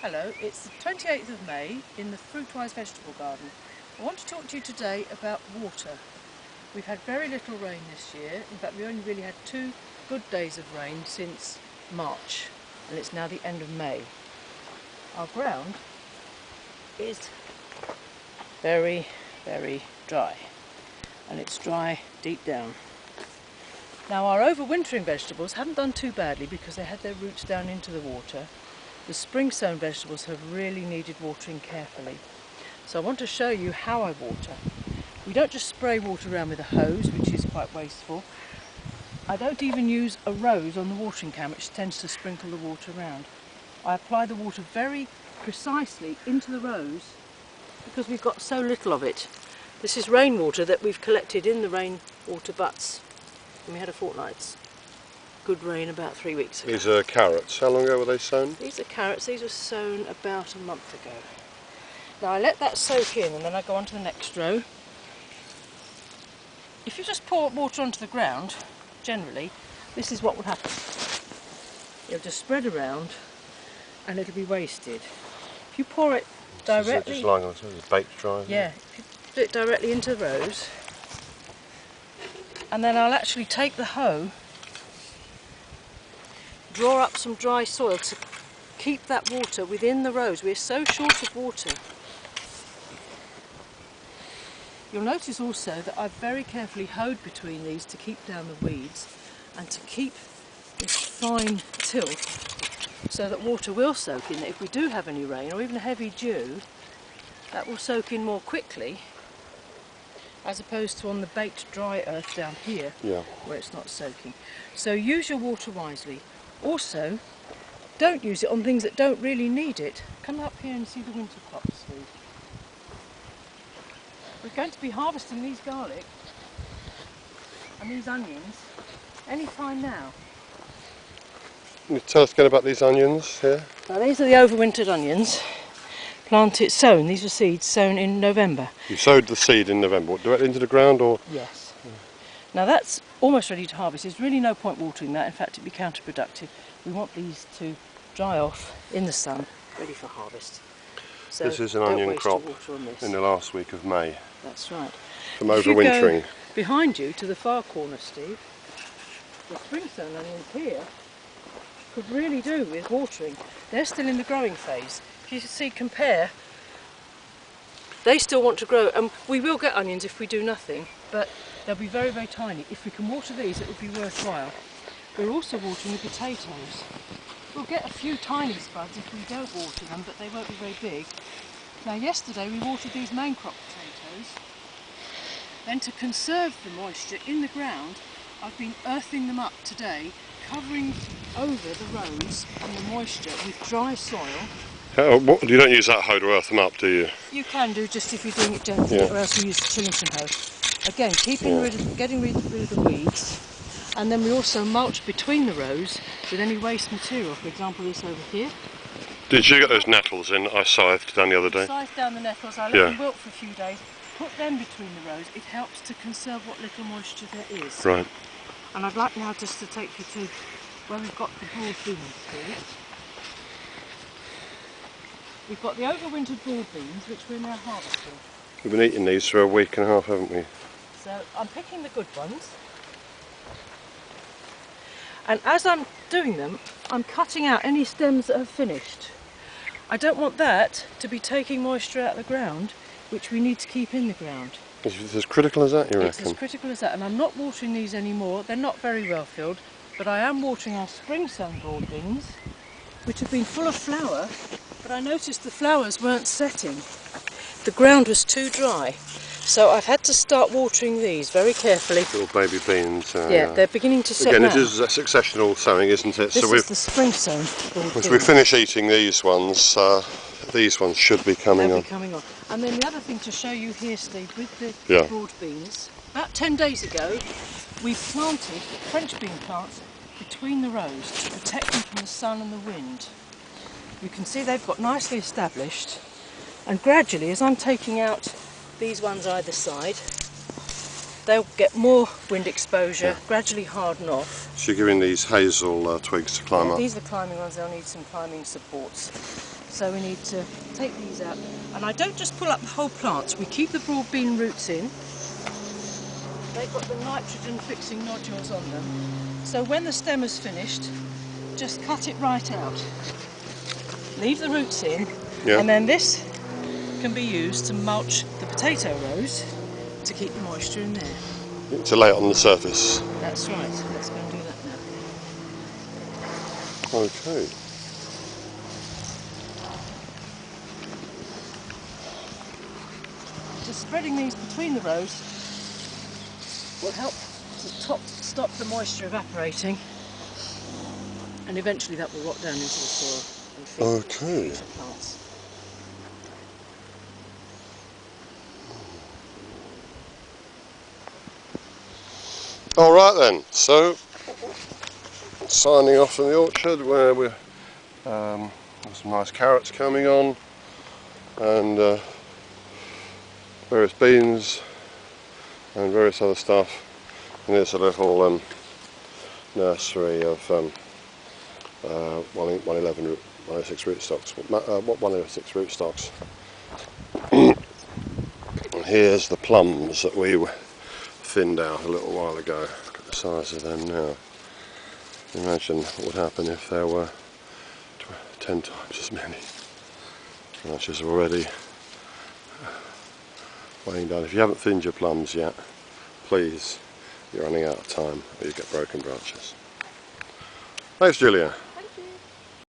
Hello, it's the 28th of May in the Fruitwise Vegetable Garden. I want to talk to you today about water. We've had very little rain this year. In fact, we only really had 2 good days of rain since March, and it's now the end of May. Our ground is very, very dry, and it's dry deep down. Now, our overwintering vegetables haven't done too badly because they had their roots down into the water. The spring-sown vegetables have really needed watering carefully. So I want to show you how I water. We don't just spray water around with a hose, which is quite wasteful. I don't even use a rose on the watering can, which tends to sprinkle the water around. I apply the water very precisely into the rows because we've got so little of it. This is rainwater that we've collected in the rainwater butts, and we had a fortnight's good rain about 3 weeks ago. These are carrots. How long ago were they sown? These are carrots. These were sown about a month ago. Now I let that soak in and then I go on to the next row. If you just pour water onto the ground, generally, this is what will happen. It'll just spread around and it'll be wasted. If you pour it directly... Just lying on the baked dry? Yeah, if you do it directly into the rows, and then I'll actually take the hoe, draw up some dry soil to keep that water within the rows. We're so short of water. You'll notice also that I've very carefully hoed between these to keep down the weeds and to keep this fine tilth so that water will soak in. If we do have any rain or even a heavy dew, that will soak in more quickly as opposed to on the baked dry earth down here, where it's not soaking. So use your water wisely. Also, don't use it on things that don't really need it. Come up here and see the winter crops, Steve. We're going to be harvesting these garlic and these onions any time now. Can you tell us again about these onions here? Now these are the overwintered onions, sown. These are seeds sown in November. You sowed the seed in November, directly into the ground or? Yes. Now that's almost ready to harvest. There's really no point watering that. In fact, it'd be counterproductive. We want these to dry off in the sun, ready for harvest. So this is an onion crop in the last week of May. That's right. From overwintering. If you go behind you to the far corner, Steve, the spring-sown onions here could really do with watering. They're still in the growing phase. If you see, compare, they still want to grow, and we will get onions if we do nothing, but they'll be very, very tiny. If we can water these, it would be worthwhile. We're also watering the potatoes. We'll get a few tiny spuds if we don't water them, but they won't be very big. Now yesterday we watered these main crop potatoes. Then to conserve the moisture in the ground, I've been earthing them up today, covering over the rows and the moisture with dry soil. You don't use that hoe to earth them up, do you? You can do, just if you're doing it gently, or else you use the Chillington hoe. Again, getting rid of the weeds. And then we also mulch between the rows with any waste material, for example this over here. Did you get those nettles in I scythed down the other day? Scythed down the nettles, I let them wilt for a few days, put them between the rows. It helps to conserve what little moisture there is. Right. And I'd like now just to take you to where we've got the broad beans here. We've got the overwintered broad beans, which we're now harvesting. We've been eating these for a week and a half, haven't we? So I'm picking the good ones. And as I'm doing them, I'm cutting out any stems that have finished. I don't want that to be taking moisture out of the ground, which we need to keep in the ground. Is it as critical as that, you reckon? It's as critical as that, and I'm not watering these anymore. They're not very well filled, but I am watering our spring-sown broad beans, which have been full of flower, but I noticed the flowers weren't setting. The ground was too dry. So I've had to start watering these very carefully. Little baby beans. They're beginning to set now. now. It is a successional sowing, isn't it? This is the spring-sown broad beans. Once we finish eating these ones should be coming They'll on. be coming on. And then the other thing to show you here, Steve, with the broad beans, about 10 days ago we planted French bean plants between the rows to protect them from the sun and the wind. You can see they've got nicely established, and gradually, as I'm taking out these ones either side, they'll get more wind exposure, gradually harden off. So you're giving these hazel twigs to climb up? These are the climbing ones, they'll need some climbing supports. So we need to take these out. And I don't just pull up the whole plants, we keep the broad bean roots in. They've got the nitrogen fixing nodules on them. So when the stem is finished, just cut it right out. Leave the roots in, and then this can be used to mulch the potato rows to keep the moisture in there. To lay it on the surface. That's right, let's go and do that now. Okay. Just spreading these between the rows will help to stop the moisture evaporating, and eventually that will rot down into the soil and feed the plants. All right then, so signing off from the orchard where we're there's some nice carrots coming on, and various beans and various other stuff. And there's a little nursery of 111 106 rootstocks. 106 rootstocks. And here's the plums that we thinned out a little while ago. Look at the size of them now. Imagine what would happen if there were 10 times as many. That's just already weighing down. If you haven't thinned your plums yet, please, you're running out of time or you get broken branches. Thanks, Julia.